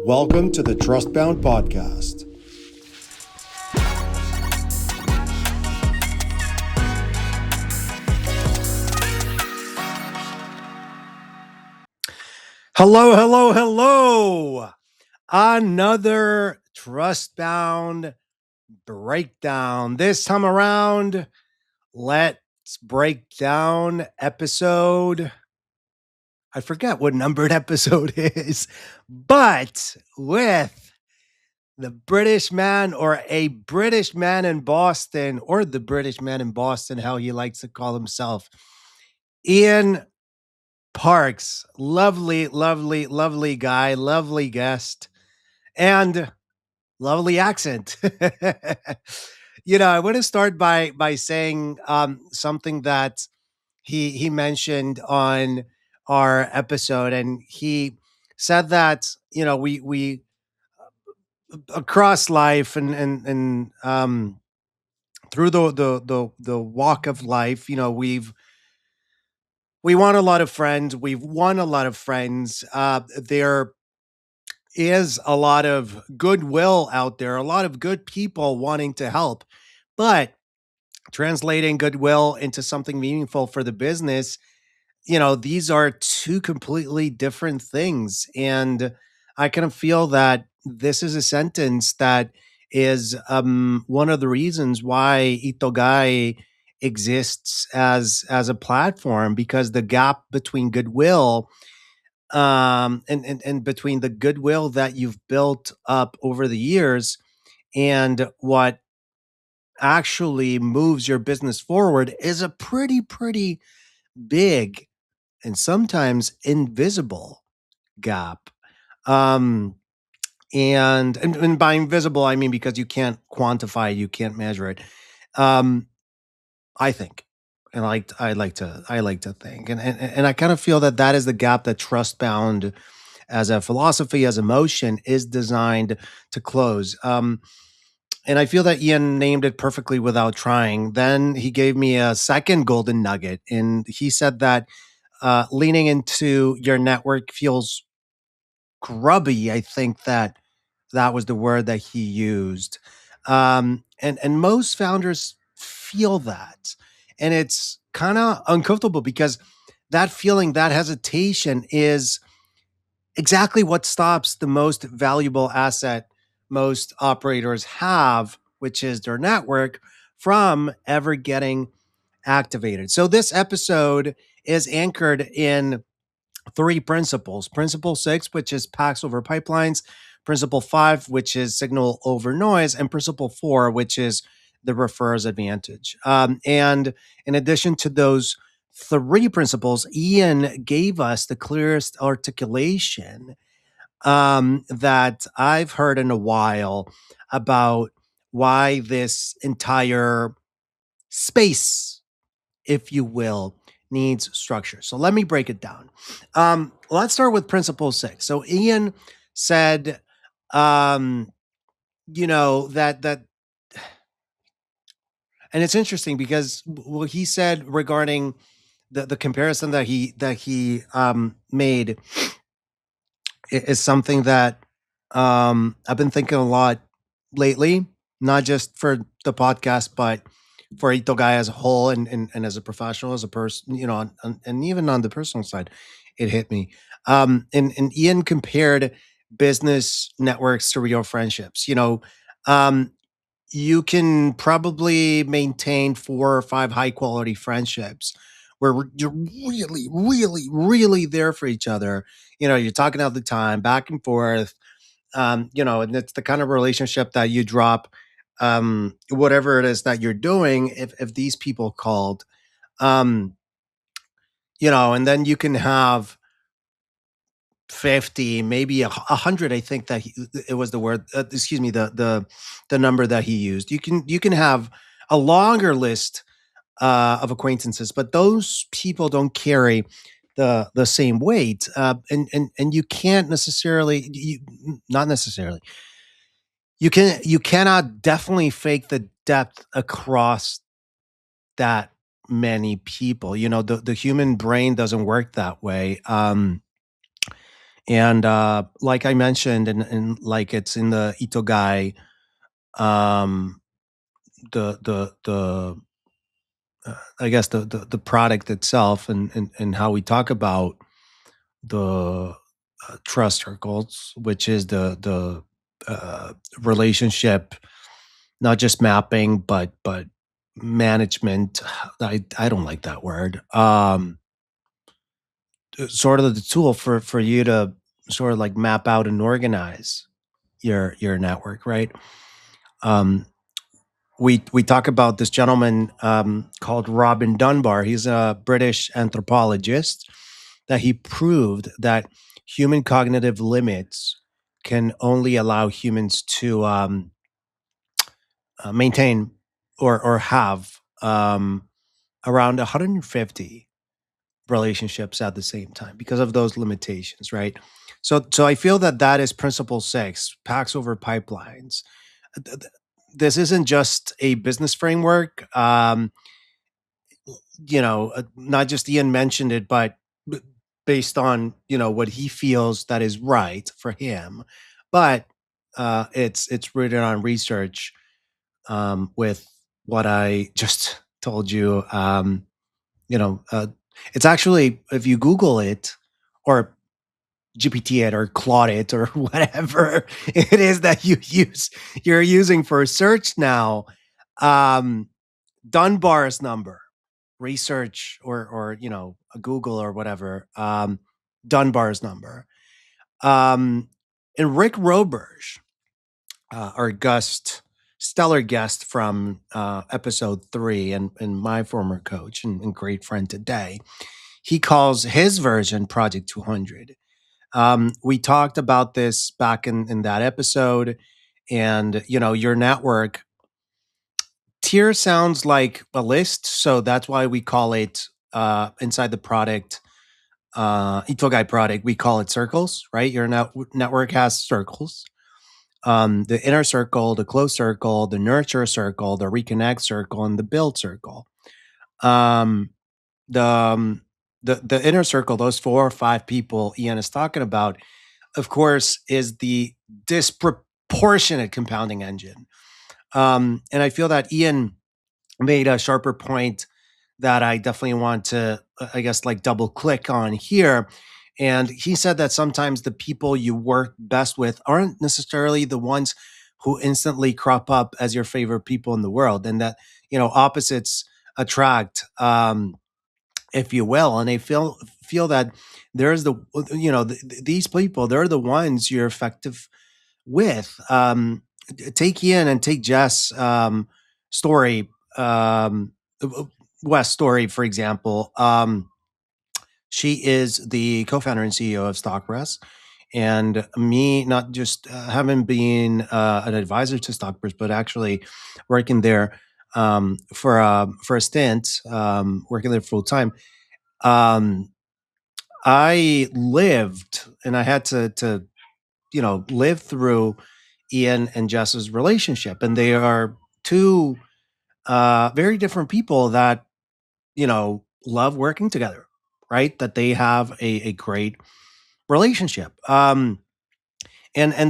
Welcome to the Trustbound Podcast. Hello. Another Trustbound Breakdown. This time around, let's break down episode. I forget what numbered episode is, but with the British man or a British man in Boston, or the British man in Boston, how he likes to call himself, Ian Parks. Lovely guy, lovely guest, and lovely accent. I want to start by saying something that he mentioned on our episode, and he said that we across life and through the walk of life, we want a lot of friends. We've won a lot of friends. There is a lot of goodwill out there, a lot of good people wanting to help, but translating goodwill into something meaningful for the business, these are two completely different things. And I kind of feel that this is a sentence that is one of the reasons why Itogai exists as a platform, because the gap between goodwill and between the goodwill that you've built up over the years and what actually moves your business forward is a pretty big and sometimes invisible gap. Um, and by invisible, I mean because you can't quantify it, you can't measure it. Um, I think, and I like to think, and I kind of feel that is the gap that Trustbound, as a philosophy, as a motion, is designed to close. And I feel that Ian named it perfectly without trying. Then he gave me a second golden nugget, and he said that leaning into your network feels grubby. I think that was the word that he used. And most founders feel that, and it's kind of uncomfortable because that feeling, that hesitation, is exactly what stops the most valuable asset most operators have, which is their network, from ever getting activated. So this episode is anchored in three principles. Principle 6, which is packs over pipelines. Principle 5, which is signal over noise. And Principle 4, which is the referrer's advantage. And in addition to those three principles, Ian gave us the clearest articulation that I've heard in a while about why this entire space, if you will, needs structure. So let me break it down. Let's start with principle 6. So Ian said, that, and it's interesting because what he said regarding the comparison that he made is something that I've been thinking a lot lately, not just for the podcast, but for Itogai as a whole, and as a professional, as a person, and even on the personal side, it hit me. And Ian compared business networks to real friendships. Um, you can probably maintain 4 or 5 high quality friendships where you're really there for each other. You're talking all the time, back and forth. And it's the kind of relationship that you drop whatever it is that you're doing if these people called. Um, and then you can have 50, maybe 100. I think that it was the word, excuse me, the number that he used. You can have a longer list of acquaintances, but those people don't carry the same weight, and you can't necessarily, not necessarily, you cannot definitely fake the depth across that many people. The human brain doesn't work that way. And like I mentioned, and like it's in the Itogai, um, the I guess the product itself, and how we talk about the trust circles, which is the relationship, not just mapping, but management. I don't like that word. Sort of the tool for you to sort of like map out and organize your network, right? Um, we talk about this gentleman called Robin Dunbar. He's a British anthropologist that he proved that human cognitive limits can only allow humans to maintain or have around 150 relationships at the same time because of those limitations, right? So I feel that that is principle six: packs over pipelines. Th- th- This isn't just a business framework. Not just Ian mentioned it, but b- based on what he feels that is right for him, but it's rooted on research, with what I just told you. You know, uh, it's actually, if you Google it or GPT it or Claude it or whatever it is that you're using for search now, um, Dunbar's number, research or a Google or whatever, Dunbar's number. Um, and Rick Roberge, our guest, stellar guest from episode 3, and my former coach and great friend today, he calls his version Project 200. We talked about this back in that episode, and your network tier sounds like a list, so that's why we call it inside the product, Itogai product, we call it circles, right? Your network has circles. The inner circle, the close circle, the nurture circle, the reconnect circle, and the build circle. Um, the um, the inner circle, those 4 or 5 people Ian is talking about, of course, is the disproportionate compounding engine. And I feel that Ian made a sharper point that I definitely want to, I guess, like double click on here. And he said that sometimes the people you work best with aren't necessarily the ones who instantly crop up as your favorite people in the world, and that opposites attract, if you will. And they feel that there's these people, they're the ones you're effective with. Take Ian and take Jess story, West story, for example. She is the co-founder and CEO of StockPress, and me, not just having been an advisor to StockPress, but actually working there for a stint, working there full time. Um, I lived, and I had to live through Ian and Jess's relationship, and they are two very different people that love working together, right? That they have a great relationship. And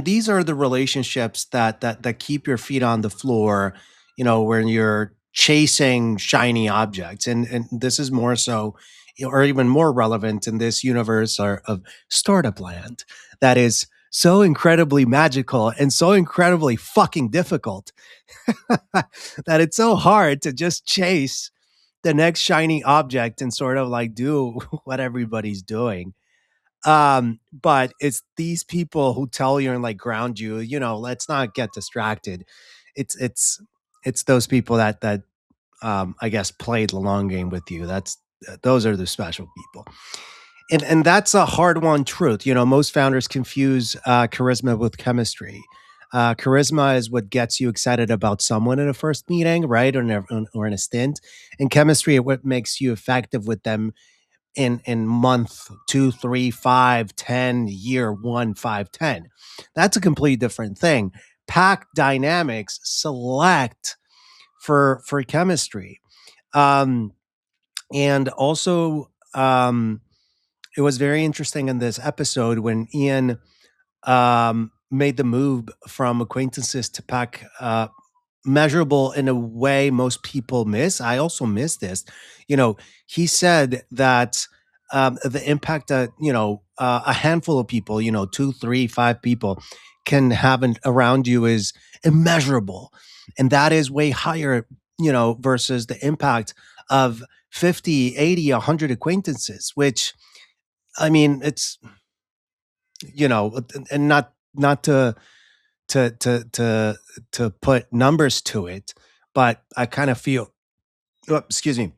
these are the relationships that keep your feet on the floor, when you're chasing shiny objects. And this is more so, or even more relevant in this universe of startup land that is so incredibly magical and so incredibly fucking difficult that it's so hard to just chase the next shiny object and sort of like do what everybody's doing. But it's these people who tell you and like ground you, let's not get distracted. It's it's it's those people that I guess played the long game with you. Those are the special people. And that's a hard won truth. Most founders confuse charisma with chemistry. Charisma is what gets you excited about someone in a first meeting, right? Or in a stint. And chemistry is what makes you effective with them in month 2, 3, 5, 10, year 1, 5, 10. That's a completely different thing. Pack dynamics select for chemistry. Um, and also, it was very interesting in this episode when Ian made the move from acquaintances to pack, measurable in a way most people miss. I also miss this. You know, he said that the impact that, a handful of people, two, three, five people can have around you is immeasurable. And that is way higher, versus the impact of 50, 80, 100 acquaintances, which, I mean, it's, and not to to put numbers to it, but I kind of feel, oh, excuse me,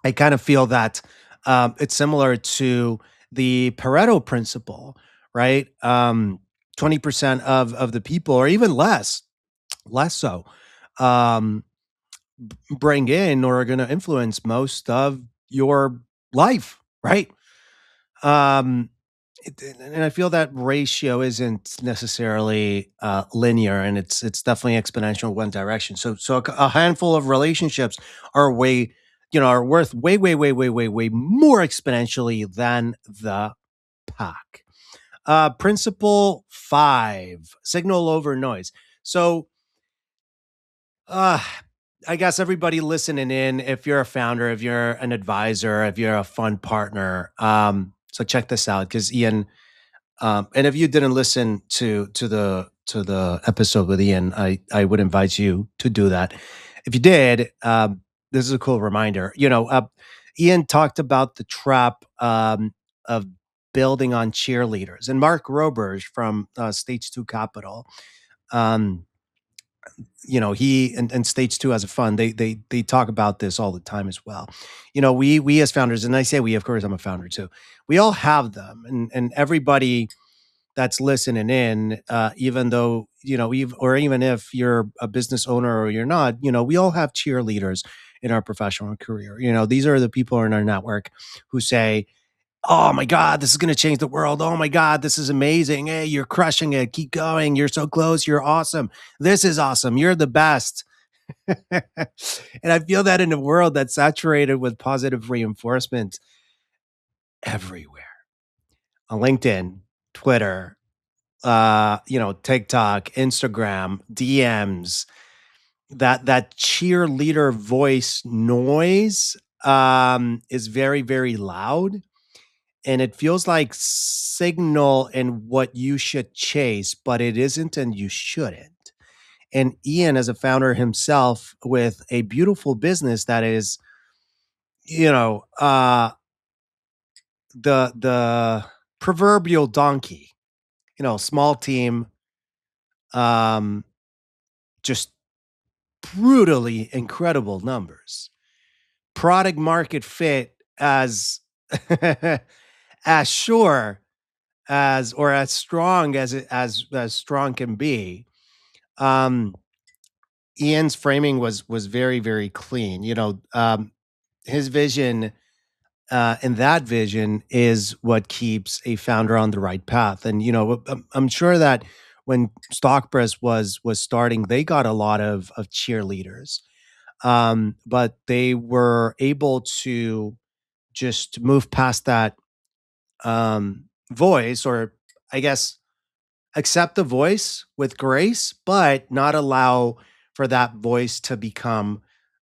I kind of feel that it's similar to the Pareto principle, right? 20% of the people, or even less so, um, bring in or are going to influence most of your life, right? Um, and I feel that ratio isn't necessarily linear, and it's definitely exponential in one direction. So a handful of relationships are are worth way more exponentially than the pack. Principle 5: signal over noise. So uh, I guess everybody listening in, if you're a founder, if you're an advisor, if you're a fund partner, so check this out, because Ian, and if you didn't listen to the episode with Ian, I would invite you to do that. If you did, this is a cool reminder. Ian talked about the trap of building on cheerleaders, and Mark Roberge from Stage Two Capital. Um, he and Stage Two as a fund, they talk about this all the time as well. We as founders, and I say we, of course, I'm a founder too. We all have them, and everybody that's listening in, even though, or even if you're a business owner or you're not, we all have cheerleaders in our professional career. These are the people in our network who say, "Oh my God, this is going to change the world. Oh my God, this is amazing. Hey, you're crushing it. Keep going. You're so close. You're awesome. This is awesome. You're the best." And I feel that in a world that's saturated with positive reinforcement everywhere, on LinkedIn, Twitter, TikTok, Instagram, DMs, that cheerleader voice noise is very, very loud. And it feels like signal in what you should chase, but it isn't, and you shouldn't. And Ian, as a founder himself with a beautiful business that is, you know, uh the proverbial donkey, small team, um, just brutally incredible numbers. Product market fit as as sure as, or as strong as as strong can be. Um, Ian's framing was very, very clean. His vision, and that vision is what keeps a founder on the right path. And I'm sure that when Stockpress was starting, they got a lot of cheerleaders, but they were able to just move past that voice, or I guess accept the voice with grace, but not allow for that voice to become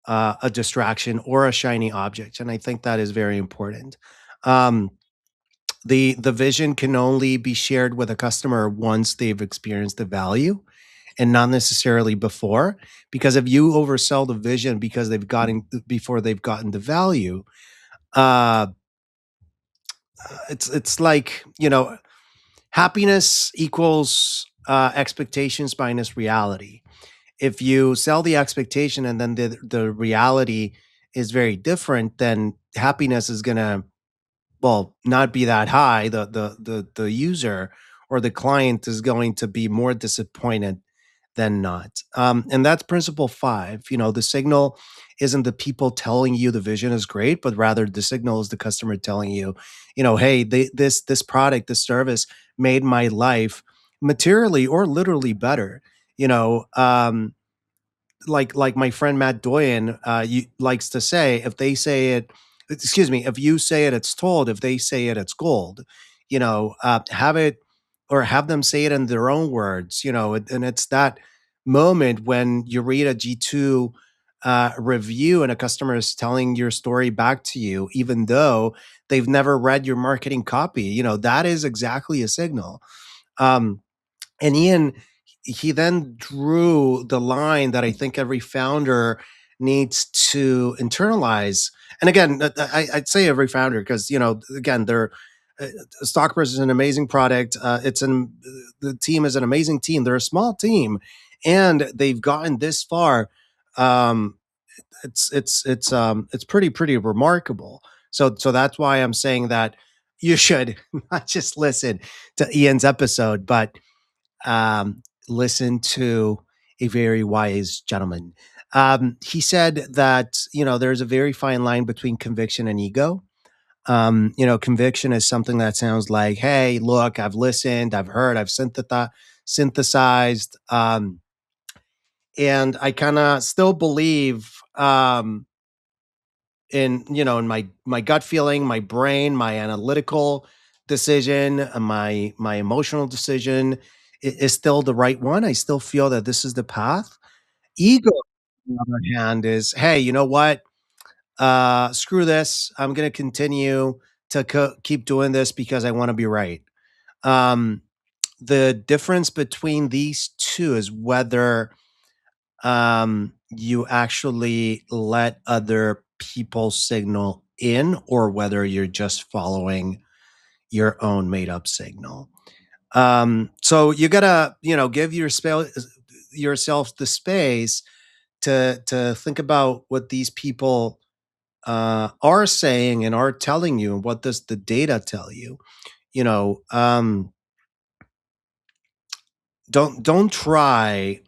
a distraction or a shiny object. And I think that is very important. Um, the vision can only be shared with a customer once they've experienced the value, and not necessarily before. Because if you oversell the vision because they've gotten before they've gotten the value, uh, it's like, happiness equals expectations minus reality. If you sell the expectation and then the reality is very different, then happiness is gonna, well, not be that high. The user or the client is going to be more disappointed than not. And that's principle 5. The signal isn't the people telling you the vision is great, but rather the signal is the customer telling you, hey, this product, this service made my life materially or literally better. You know, like my friend Matt Doyen likes to say, if they say it, excuse me, if you say it, it's told. If they say it, it's gold. Have it or have them say it in their own words. And it's that moment when you read a G2 review and a customer is telling your story back to you, even though they've never read your marketing copy. That is exactly a signal. Um, and Ian, he then drew the line that I think every founder needs to internalize. And again, I'd say every founder because again, they're uh, Stockbridge is an amazing product. The team is an amazing team. They're a small team, and they've gotten this far. Um, it's pretty remarkable. So that's why I'm saying that you should not just listen to Ian's episode, but listen to a very wise gentleman. He said that there's a very fine line between conviction and ego. Conviction is something that sounds like, "Hey, look, I've listened, I've heard, I've synthesized, and I kind of still believe in my gut feeling, my brain, my analytical decision, my emotional decision is still the right one. I still feel that this is the path. Ego, on the other hand, is, hey, you know what? Screw this. I'm going to continue to keep doing this because I want to be right. Um, the difference between these two is whether you actually let other people signal in or whether you're just following your own made up signal. So you gotta, give yourself the space to think about what these people are saying and are telling you, and what does the data tell you. You know, don't try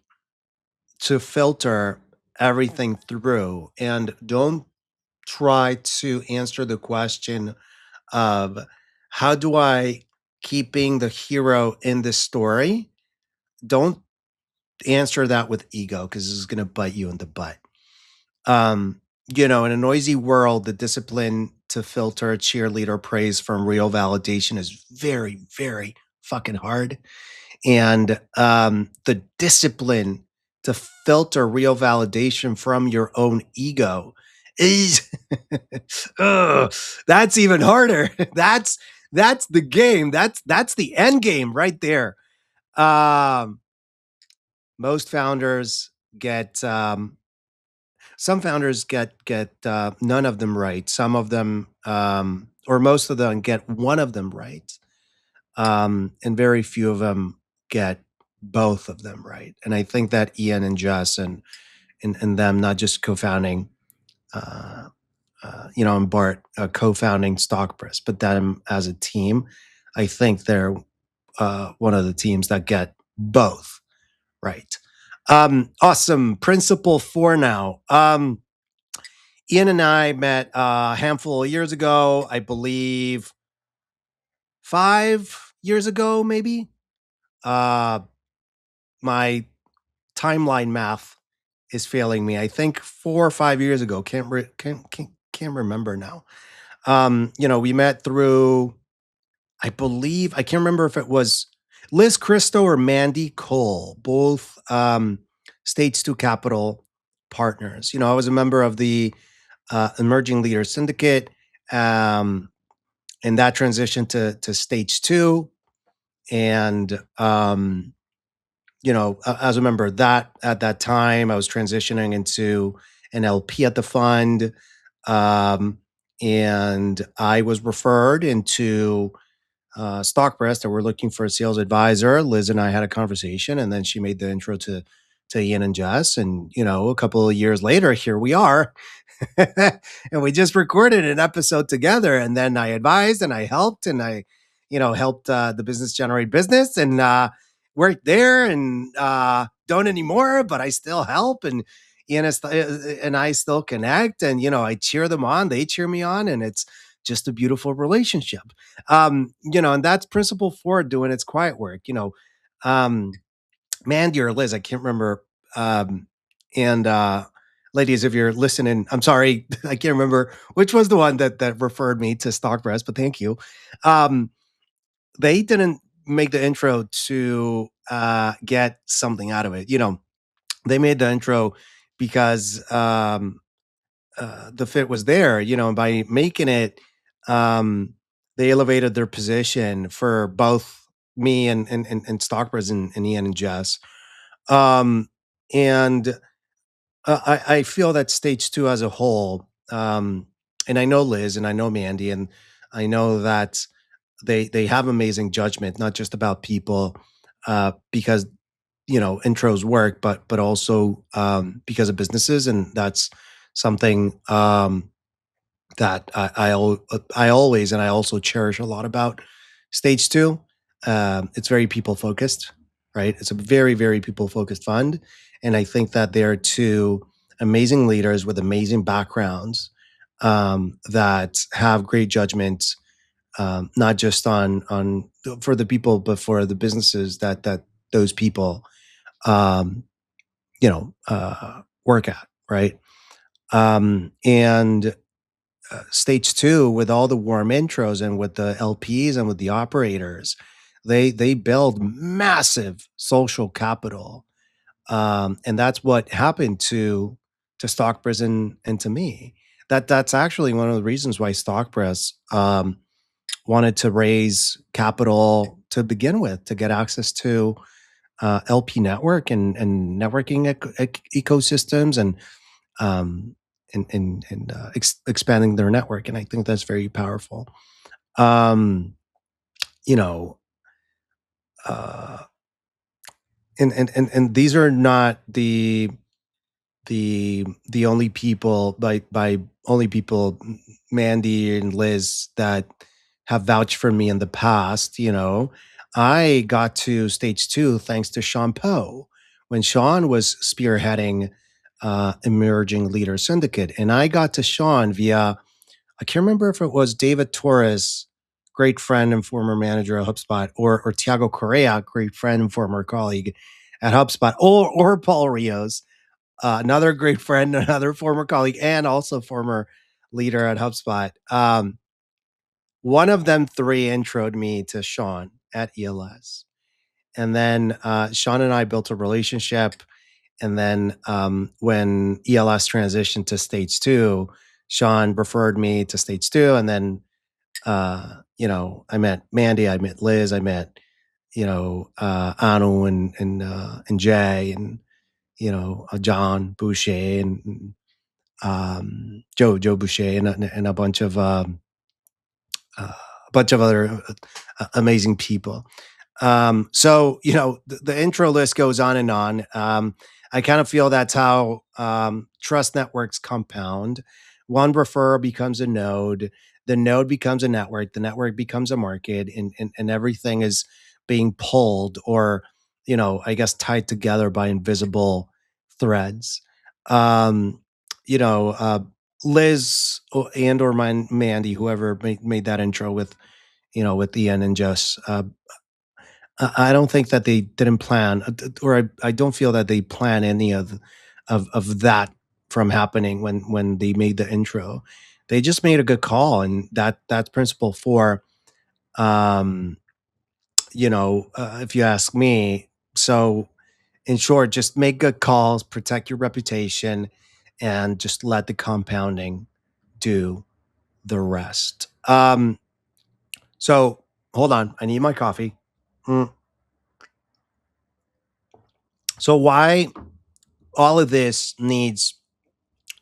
to filter everything through, and don't try to answer the question of how do I keep being the hero in this story. Don't answer that with ego because this is going to bite you in the butt. Um, in a noisy world, the discipline to filter cheerleader praise from real validation is very, very fucking hard. And the discipline to filter real validation from your own ego is ugh, that's even harder. That's the game. That's the end game right there. Um, most founders get some founders get none of them right. Some of them or most of them get one of them right, and very few of them get both of them right. And I think that Ian and Jess and them not just co-founding, uh, and Bart co-founding Stockpress, but them as a team, I think they're one of the teams that get both right. Awesome. Principle 4 now. Ian and I met a handful of years ago, I believe 5 years ago, maybe. Uh, my timeline math is failing me. I think 4 or 5 years ago. Can't remember now. We met through, I believe, I can't remember if it was Liz Christo or Mandy Cole, both Stage 2 Capital partners. I was a member of the Emerging Leaders Syndicate, um, and that transition to Stage 2. And as a member of that at that time, I was transitioning into an LP at the fund. Um, and I was referred into Stockbreast that we're looking for a sales advisor. Liz and I had a conversation, and then she made the intro to Ian and Jess. And, a couple of years later, here we are. And we just recorded an episode together. And then I advised and I helped, and I, helped the business generate business, and worked there, and don't anymore, but I still help. And and I still connect, and, I cheer them on, they cheer me on, and it's just a beautiful relationship. And that's principle 4 doing its quiet work. Um, Mandy or Liz, I can't remember. And ladies, if you're listening, I'm sorry, I can't remember which was the one that referred me to Stockbreast, but thank you. Um, they didn't make the intro to get something out of it. They made the intro because the fit was there, and by making it, um, they elevated their position for both me and Stockbridge and Ian and Jess. Um, and I feel that stage two as a whole, and I know Liz and I know Mandy, and I know that they have amazing judgment, not just about people, because intros work, but also because of businesses, and that's something that I always and I also cherish a lot about stage two. It's very people focused, right? It's a very very people focused fund, and I think that there are two amazing leaders with amazing backgrounds that have great judgment, not just for the people, but for the businesses that those people um, work at, right? And stage two, with all the warm intros and with the LPs and with the operators, they build massive social capital, and that's what happened to Stockpress and to me. That's actually one of the reasons why Stockpress wanted to raise capital to begin with, to get access to LP network and networking ecosystems, um, and expanding their network. And I think that's very powerful. Um, you know, uh, and these are not the only people, by only people, Mandy and Liz, that have vouched for me in the past. I got to stage two thanks to Sean Poe when Sean was spearheading Emerging Leader Syndicate, and I got to Sean via, I can't remember if it was David Torres, great friend and former manager at HubSpot, or Tiago Correa, great friend and former colleague at HubSpot, or Paul Rios, another great friend, another former colleague, and also former leader at HubSpot. One of them three introed me to Sean at ELS. And then Sean and I built a relationship. And then when ELS transitioned to stage two, Sean referred me to stage two. And then, I met Mandy, I met Liz, I met, Anu and Jay, and, John Boucher, and Joe Boucher, and a bunch of other amazing people. So the intro list goes on and on. I kind of feel that's how trust networks compound. One referral becomes a node. The node becomes a network. The network becomes a market, and everything is being pulled, or I guess tied together by invisible threads. Um, you know, uh, Liz and or Mandy, whoever made that intro with Ian and Jess. I don't think that they didn't plan, or I don't feel that they plan any of that from happening when they made the intro. They just made a good call, and that's principle for, um, if you ask me. So, in short, just make good calls, protect your reputation, and just let the compounding do the rest. So hold on, I need my coffee. Mm. So why all of this needs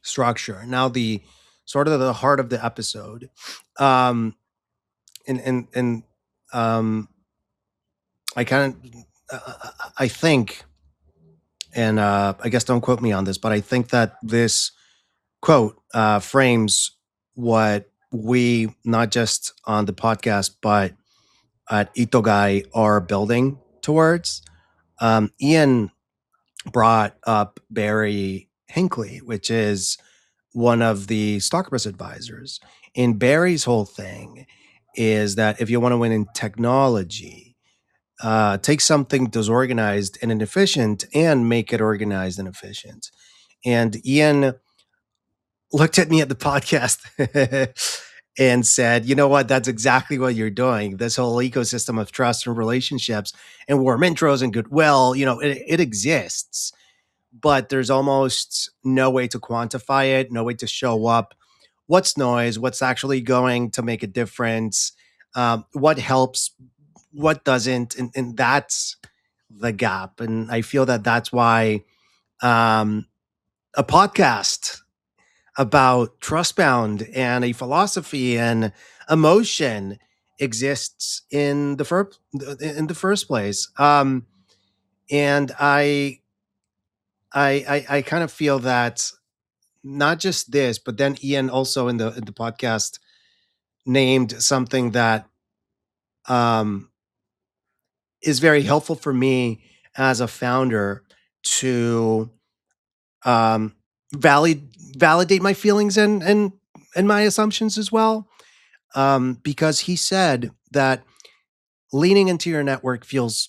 structure? Now, the sort of the heart of the episode, um, and um, I kind of, I think, and I guess don't quote me on this, but I think that this quote frames what we, not just on the podcast, but at Itogai, are building towards. Ian brought up Barry Hinckley, which is one of the Stockbridge advisors. And Barry's whole thing is that if you want to win in technology, take something disorganized and inefficient and make it organized and efficient. And Ian looked at me at the podcast and said, "You know what? That's exactly what you're doing. This whole ecosystem of trust and relationships and warm intros and goodwill, it exists, but there's almost no way to quantify it, no way to show up. What's noise? What's actually going to make a difference? What helps? What doesn't? And that's the gap. And I feel that that's why um, a podcast about Trustbound and a philosophy and emotion exists in the first place. And I kind of feel that not just this, but then Ian also in the podcast named something that um, is very helpful for me as a founder to um, valid validate my feelings and my assumptions as well. Because he said that leaning into your network feels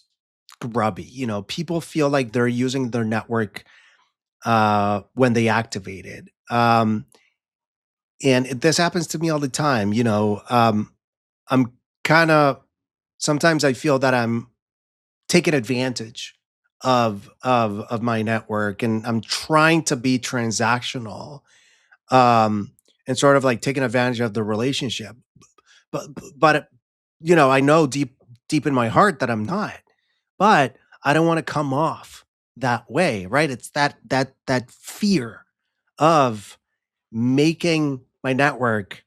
grubby. People feel like they're using their network when they activate it. And this happens to me all the time. I'm kind of sometimes I feel that I'm taking advantage of my network, and I'm trying to be transactional, and sort of like taking advantage of the relationship. But I know deep in my heart that I'm not. But I don't want to come off that way, right? It's that fear of making my network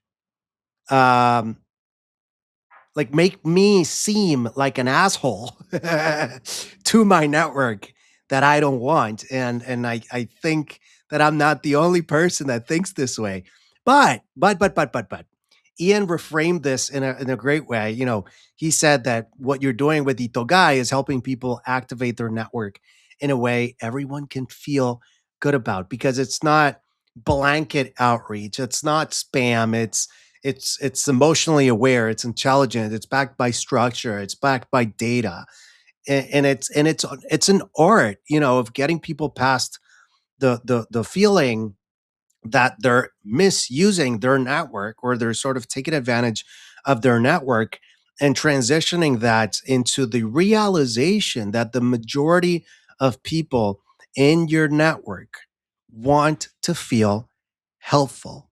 um like make me seem like an asshole to my network that I don't want. And I think that I'm not the only person that thinks this way. But Ian reframed this in a great way. He said that what you're doing with Itogai is helping people activate their network in a way everyone can feel good about, because it's not blanket outreach, it's not spam, it's emotionally aware, it's intelligent, it's backed by structure, it's backed by data, and it's an art, of getting people past the feeling that they're misusing their network, or they're sort of taking advantage of their network, and transitioning that into the realization that the majority of people in your network want to feel helpful.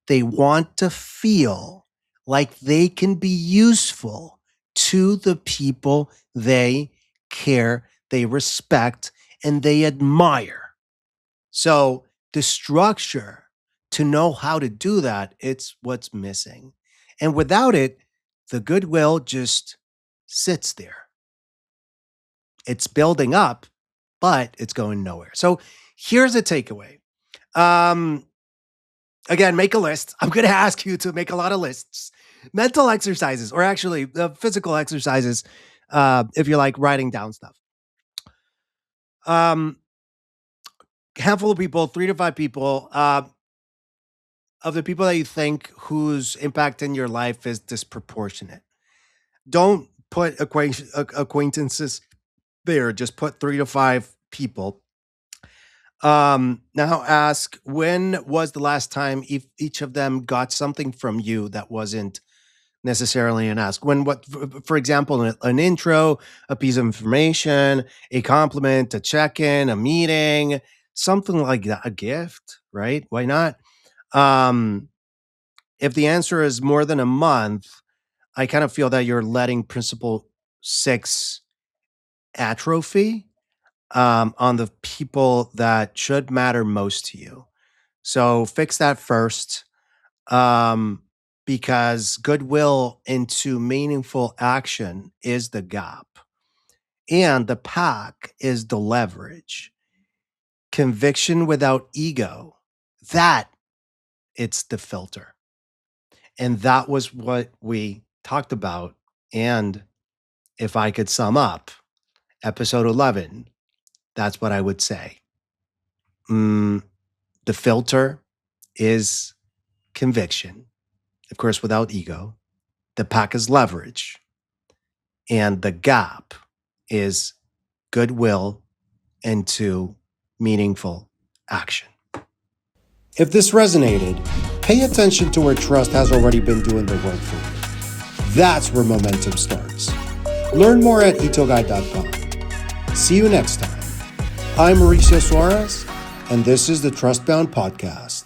They want to feel like they can be useful to the people they care, they respect, and they admire. So the structure to know how to do that, it's what's missing. And without it, the goodwill just sits there. It's building up, but it's going nowhere. So here's a takeaway. Um, Again, make a list. I'm going to ask you to make a lot of lists, mental exercises, or actually physical exercises, if you like writing down stuff. Um, Handful of people, 3 to 5 people, of the people that you think whose impact in your life is disproportionate. Don't put acquaintances there. Just put 3 to 5 people. Now ask, when was the last time each of them got something from you that wasn't necessarily an ask? When, what, for example, an intro, a piece of information, a compliment, a check-in, a meeting, something like that, a gift, right? Why not? Um, if the answer is more than a month, I kind of feel that you're letting principle 6 atrophy on the people that should matter most to you. So fix that first, um, because goodwill into meaningful action is the gap, and the pack is the leverage. Conviction without ego, that it's the filter. And that was what we talked about. And if I could sum up episode 11, that's what I would say. Mm, the filter is conviction, of course, without ego. The pack is leverage. And the gap is goodwill into meaningful action. If this resonated, pay attention to where trust has already been doing the work for you. That's where momentum starts. Learn more at itoguide.com. See you next time. I'm Mauricio Suarez, and this is the Trustbound Podcast.